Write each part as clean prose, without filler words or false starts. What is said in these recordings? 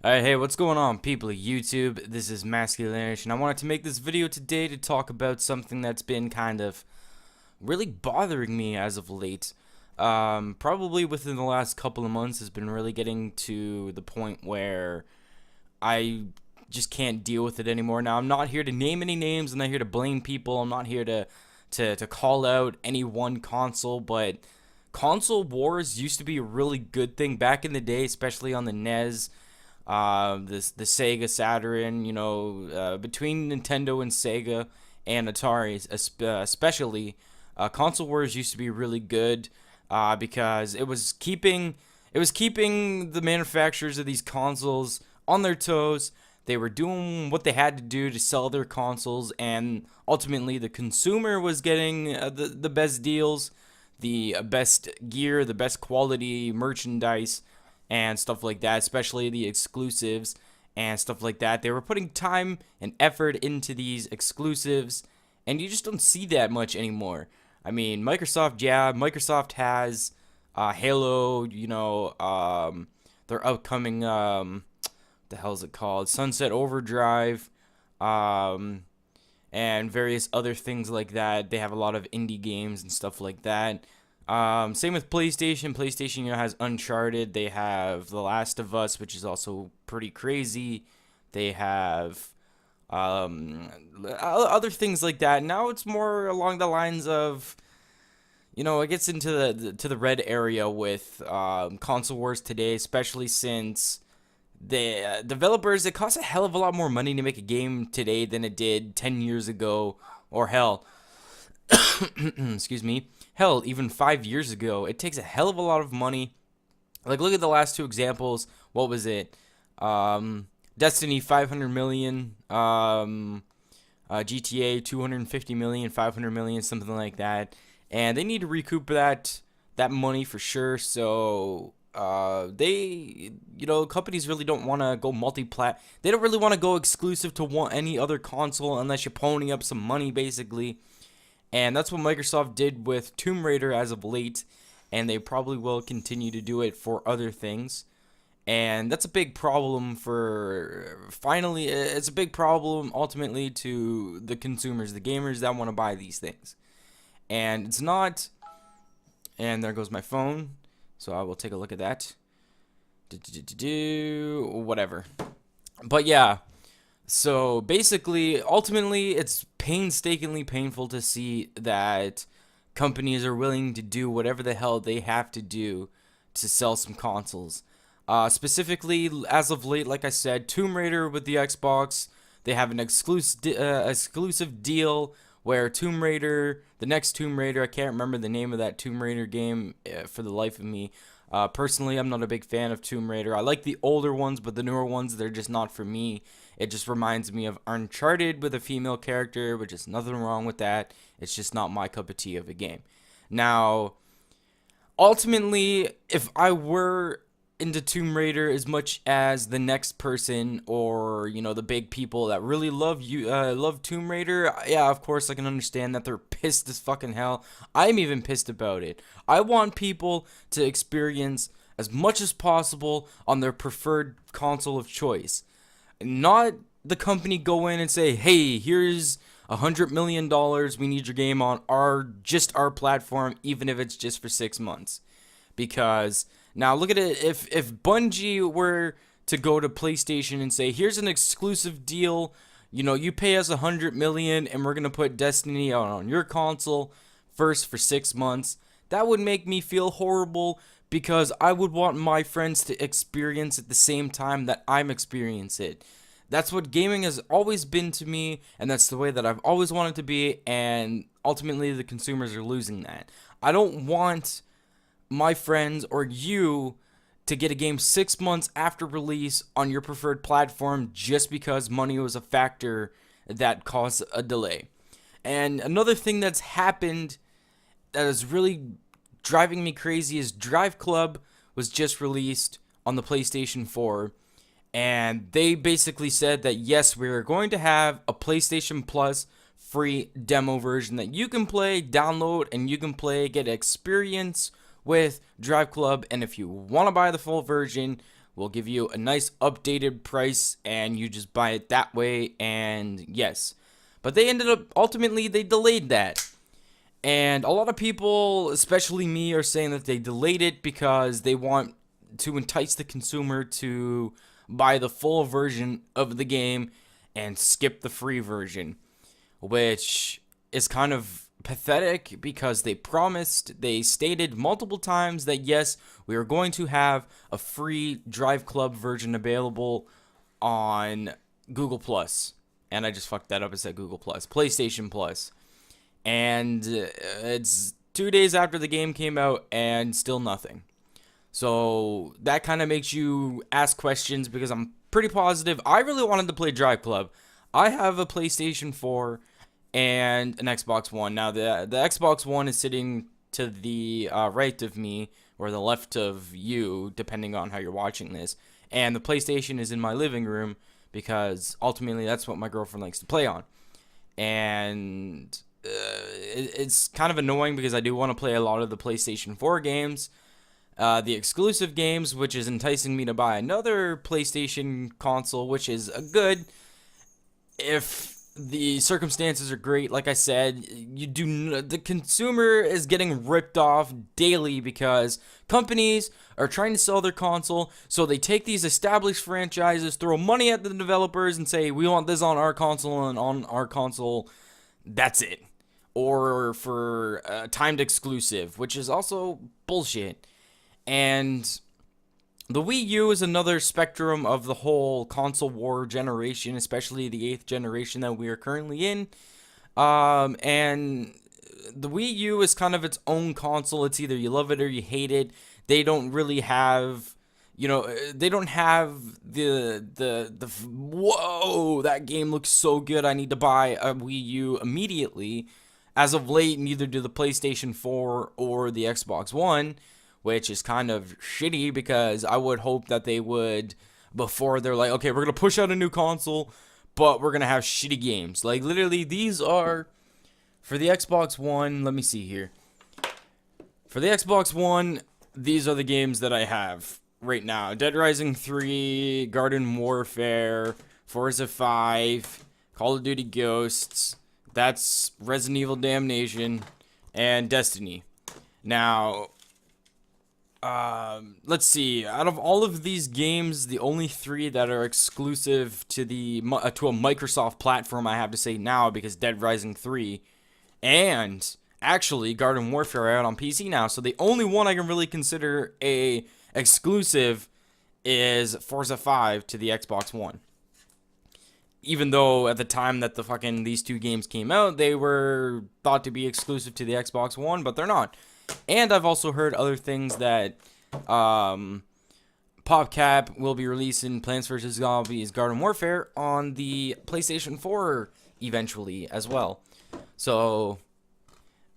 Alright, hey, what's going on, people of YouTube? This is Masculinish, and I wanted to make this video today to talk about something that's been kind of really bothering me as of late. Probably within the last couple of months has been really getting to the point where I just can't deal with it anymore. Now, I'm not here to name any names, I'm not here to blame people, I'm not here to call out any one console, but console wars used to be a really good thing back in the day, especially on the NES, the Sega Saturn, between Nintendo and Sega and Atari, especially, console wars used to be really good, because it was keeping the manufacturers of these consoles on their toes. They were doing what they had to do to sell their consoles, and ultimately the consumer was getting the best deals, the best gear, the best quality merchandise, and stuff like that, especially the exclusives and stuff like that. They were putting time and effort into these exclusives, and you just don't see that much anymore. I mean, Microsoft has Halo, their upcoming, the hell is it called? Sunset Overdrive, um, and various other things like that. They have a lot of indie games and stuff like that. Same with PlayStation. PlayStation, has Uncharted. They have The Last of Us, which is also pretty crazy. They have other things like that. Now it's more along the lines of, it gets into the red area with console wars today, especially since the developers, it costs a hell of a lot more money to make a game today than it did 10 years ago, or hell, excuse me, hell, even 5 years ago. It takes a hell of a lot of money. Like, look at the last two examples. What was it? Destiny, 500 million. GTA, 250 million, 500 million, something like that. And they need to recoup that money for sure. So companies really don't want to go multi-plat. They don't really want to go exclusive to any other console unless you're ponying up some money, basically. And that's what Microsoft did with Tomb Raider as of late, and they probably will continue to do it for other things. And that's a big problem it's a big problem ultimately to the consumers, the gamers that want to buy these things. And it's not, and there goes my phone, so I will take a look at that. Whatever. But yeah, so basically, ultimately, it's painstakingly painful to see that companies are willing to do whatever the hell they have to do to sell some consoles. Specifically, as of late, like I said, Tomb Raider with the Xbox, they have an exclusive deal where Tomb Raider, the next Tomb Raider, I can't remember the name of that Tomb Raider game for the life of me. Personally, I'm not a big fan of Tomb Raider. I like the older ones, but the newer ones, they're just not for me. It just reminds me of Uncharted with a female character, which is nothing wrong with that. It's just not my cup of tea of a game. Now, ultimately, if I were into Tomb Raider as much as the next person, or the big people that really love Tomb Raider, yeah, of course I can understand that they're pissed as fucking hell. I'm even pissed about it. I want people to experience as much as possible on their preferred console of choice, not the company go in and say, hey, here's $100 million, we need your game on our platform, even if it's just for 6 months. Because now look at it, if Bungie were to go to PlayStation and say, here's an exclusive deal, you pay us $100 million and we're gonna put Destiny out on your console first for 6 months, that would make me feel horrible, because I would want my friends to experience at the same time that I'm experiencing it. That's what gaming has always been to me, and that's the way that I've always wanted to be, and ultimately the consumers are losing that. I don't want my friends or you to get a game 6 months after release on your preferred platform just because money was a factor that caused a delay. And another thing that's happened that is really driving me crazy is Drive Club was just released on the PlayStation 4, and they basically said that yes, we're going to have a PlayStation Plus free demo version that you can play, download, and you can play, get experience with Drive Club. And if you want to buy the full version, We'll give you a nice updated price and you just buy it that way. And yes, but they ended up ultimately they delayed that. And a lot of people, especially me, are saying that they delayed it because they want to entice the consumer to buy the full version of the game and skip the free version, which is kind of pathetic because they stated multiple times that yes, we are going to have a free Drive Club version available on Google Plus. And I just fucked that up. It said Google Plus, PlayStation Plus. And it's 2 days after the game came out and still nothing. So that kind of makes you ask questions because I'm pretty positive I really wanted to play Drive Club. I have a PlayStation 4 and an Xbox One. Now the Xbox One is sitting to the right of me or the left of you, depending on how you're watching this. And the PlayStation is in my living room because ultimately that's what my girlfriend likes to play on. And it's kind of annoying because I do want to play a lot of the PlayStation 4 games, the exclusive games, which is enticing me to buy another PlayStation console, which is a good if the circumstances are great. Like I said, the consumer is getting ripped off daily because companies are trying to sell their console, so they take these established franchises, throw money at the developers, and say, we want this on our console, and on our console, that's it. Or for a timed exclusive, which is also bullshit. And the Wii U is another spectrum of the whole console war generation, especially the 8th generation that we are currently in. And the Wii U is kind of its own console. It's either you love it or you hate it. They don't really have, they don't have the whoa, that game looks so good, I need to buy a Wii U immediately. As of late, neither do the PlayStation 4 or the Xbox One, which is kind of shitty because I would hope that they would, before they're like, okay, we're going to push out a new console, but we're going to have shitty games. Like, literally, these are, for the Xbox One, let me see here. For the Xbox One, these are the games that I have right now. Dead Rising 3, Garden Warfare, Forza 5, Call of Duty Ghosts, that's Resident Evil Damnation, and Destiny. Now, let's see. Out of all of these games, the only 3 that are exclusive to a Microsoft platform, I have to say now, because Dead Rising 3 and actually Garden Warfare are out on PC now. So the only one I can really consider a exclusive is Forza 5 to the Xbox One. Even though at the time that these 2 games came out, they were thought to be exclusive to the Xbox One, but they're not. And I've also heard other things that PopCap will be releasing Plants vs. Zombies Garden Warfare on the PlayStation 4 eventually as well. So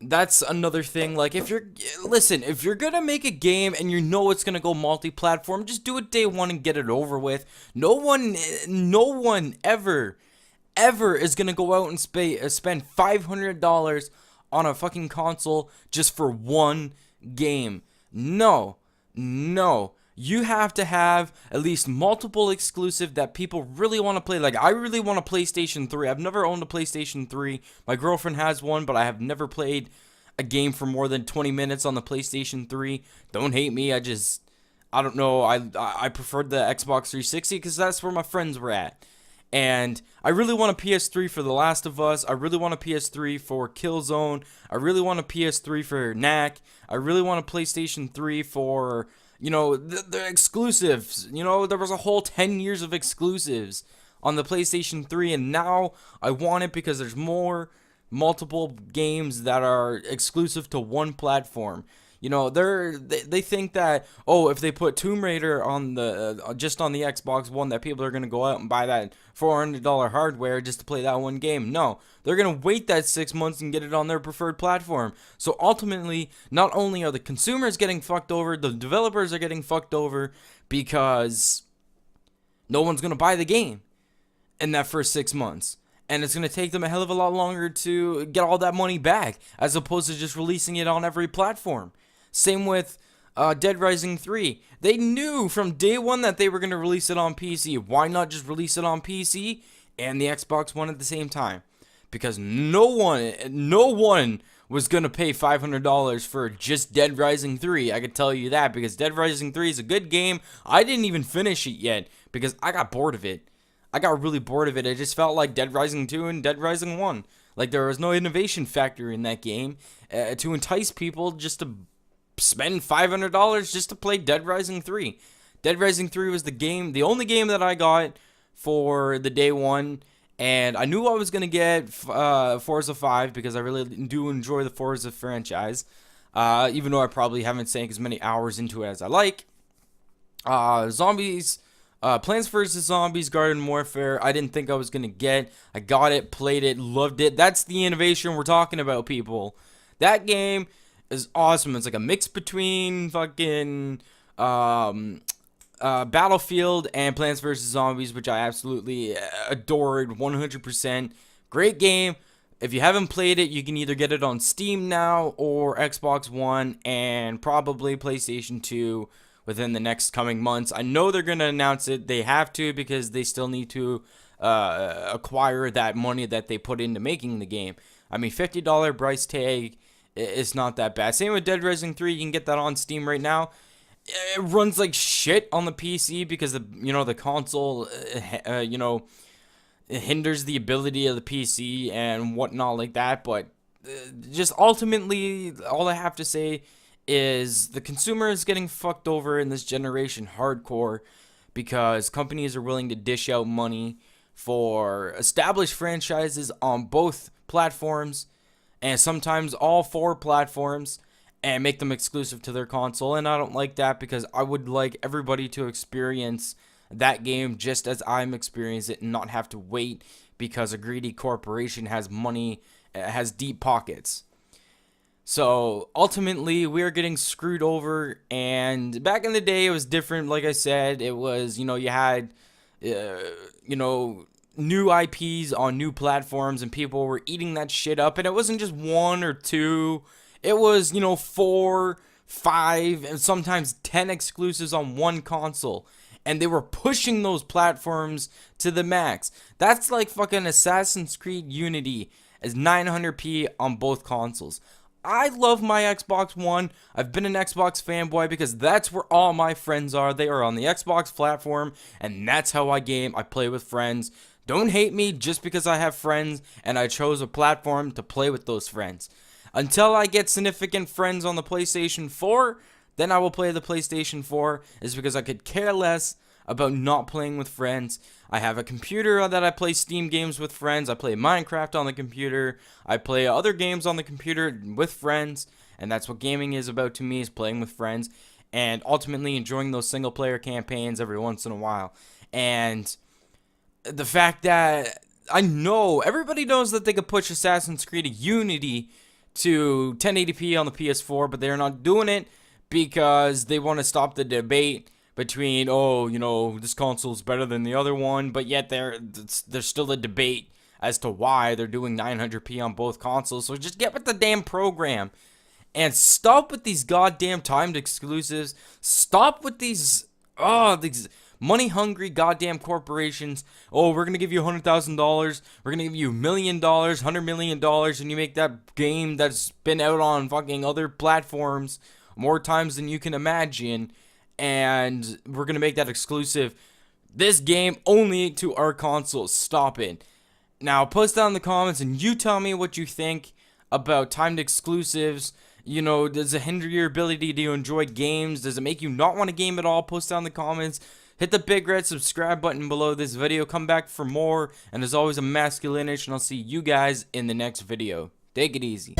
that's another thing. Like, if you're gonna make a game and you know it's gonna go multi-platform, just do it day one and get it over with. No one ever is gonna go out and spend $500 on a fucking console just for one game. No. You have to have at least multiple exclusive that people really want to play. Like, I really want a PlayStation 3. I've never owned a PlayStation 3. My girlfriend has one, but I have never played a game for more than 20 minutes on the PlayStation 3. Don't hate me. I don't know. I preferred the Xbox 360 because that's where my friends were at. And I really want a PS3 for The Last of Us. I really want a PS3 for Killzone. I really want a PS3 for Knack. I really want a PlayStation 3 for, the exclusives. There was a whole 10 years of exclusives on the PlayStation 3, and now I want it because there's multiple games that are exclusive to one platform. They think that, if they put Tomb Raider on just on the Xbox One, that people are going to go out and buy that $400 hardware just to play that one game. No, they're going to wait that 6 months and get it on their preferred platform. So ultimately, not only are the consumers getting fucked over, the developers are getting fucked over because no one's going to buy the game in that first 6 months. And it's going to take them a hell of a lot longer to get all that money back, as opposed to just releasing it on every platform. Same with Dead Rising 3. They knew from day one that they were going to release it on PC. Why not just release it on PC and the Xbox One at the same time? Because no one was going to pay $500 for just Dead Rising 3. I can tell you that, because Dead Rising 3 is a good game. I didn't even finish it yet because I got bored of it. I got really bored of it. It just felt like Dead Rising 2 and Dead Rising 1. Like, there was no innovation factor in that game to entice people just to spend $500 just to play Dead Rising 3. Dead Rising 3 was the only game that I got for the day one, and I knew I was going to get Forza 5 because I really do enjoy the Forza franchise, even though I probably haven't sank as many hours into it as I like. Plants vs. Zombies Garden Warfare, I didn't think I was going to get. I got it, played it, loved it. That's the innovation we're talking about, people. That game is awesome. It's like a mix between fucking Battlefield and Plants vs. Zombies, which I absolutely adored 100%. Great game. If you haven't played it, you can either get it on Steam now or Xbox One and probably PlayStation 2 within the next coming months. I know they're going to announce it. They have to, because they still need to acquire that money that they put into making the game. I mean, $50 price tag is not that bad. Same with Dead Rising 3. You can get that on Steam right now. It runs like shit on the PC because the console it hinders the ability of the PC and whatnot like that. But just ultimately, all I have to say is the consumer is getting fucked over in this generation hardcore, because companies are willing to dish out money for established franchises on both platforms, and sometimes all 4 platforms, and make them exclusive to their console. And I don't like that, because I would like everybody to experience that game just as I'm experiencing it, and not have to wait because a greedy corporation has money, has deep pockets. So ultimately, we are getting screwed over. And back in the day, it was different. Like I said, it was, you had new IPs on new platforms, and people were eating that shit up. And it wasn't just 1 or 2. It was, 4, 5, and sometimes 10 exclusives on one console. And they were pushing those platforms to the max. That's like fucking Assassin's Creed Unity as 900p on both consoles. I love my Xbox One. I've been an Xbox fanboy because that's where all my friends are. They are on the Xbox platform, and that's how I game. I play with friends. Don't hate me just because I have friends and I chose a platform to play with those friends. Until I get significant friends on the PlayStation 4, then I will play the PlayStation 4. It's because I could care less about not playing with friends. I have a computer that I play Steam games with friends. I play Minecraft on the computer. I play other games on the computer with friends. And that's what gaming is about to me, is playing with friends. And ultimately enjoying those single player campaigns every once in a while. And the fact that I know everybody knows that they could push Assassin's Creed Unity to 1080p on the PS4, but they're not doing it because they want to stop the debate between, this console is better than the other one, but yet there's still a debate as to why they're doing 900p on both consoles. So just get with the damn program and stop with these goddamn timed exclusives. Stop with these money-hungry goddamn corporations. Oh, we're going to give you $100,000. We're going to give you $1 million, $100 million, and you make that game that's been out on fucking other platforms more times than you can imagine. And we're going to make that exclusive. This game only to our consoles. Stop it. Now, post down in the comments and you tell me what you think about timed exclusives. Does it hinder your ability to enjoy games? Does it make you not want to game at all? Post down in the comments. Hit the big red subscribe button below this video. Come back for more. And as always, I'm Masculineish, and I'll see you guys in the next video. Take it easy.